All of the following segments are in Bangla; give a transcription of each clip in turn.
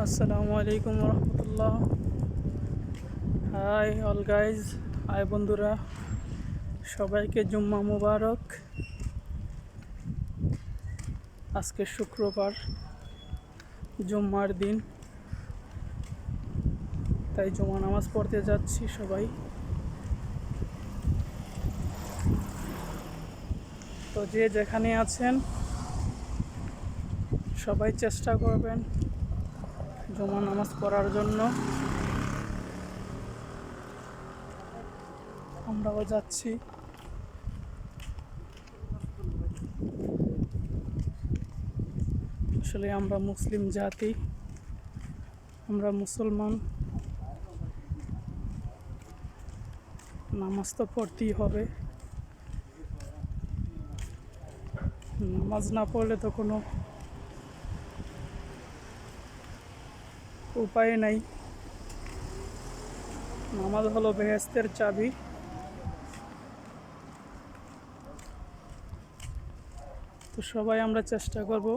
আসসালামু আলাইকুম রহমতুল্লাহ। হাই অল গাইজ, হাই বন্ধুরা, সবাইকে জুম্মা মুবারক। আজকে শুক্রবার, জুম্মার দিন, তাই জুমা নামাজ পড়তে যাচ্ছি সবাই। তো যে যেখানে আছেন সবাই চেষ্টা করবেন জুমা নামাজ পড়ার জন্য। আমরাও যাচ্ছি। আসলে আমরা মুসলিম জাতি, আমরা মুসলমান, নামাজ তো পড়তেই হবে। নামাজ না পড়লে তো কোনো উপায় নাই। নামাজ হলো বেহেশতের চাবি। তো সবাই আমরা চেষ্টা করব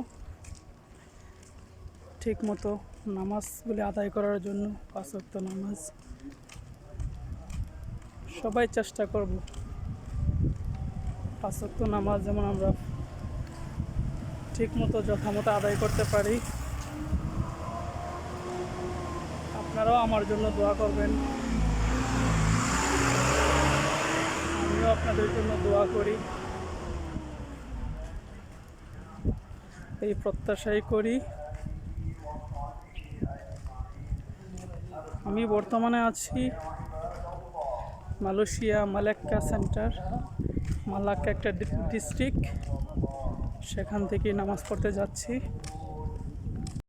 ঠিক মতো নামাজগুলি আদায় করার জন্য। 5 ওয়াক্ত নামাজ সবাই চেষ্টা করব 5 ওয়াক্ত নামাজ যেমন আমরা ঠিক মতো যথামতো আদায় করতে পারি। আপনারাও আমার জন্য দোয়া করবেন, আমিও আপনাদের জন্য দোয়া করি, এই প্রত্যাশাই করি। আমি বর্তমানে আছি মালয়েশিয়া মালাক্কা সেন্টার, মালাক্কা একটা ডিস্ট্রিক্ট, সেখান থেকে নামাজ পড়তে যাচ্ছি।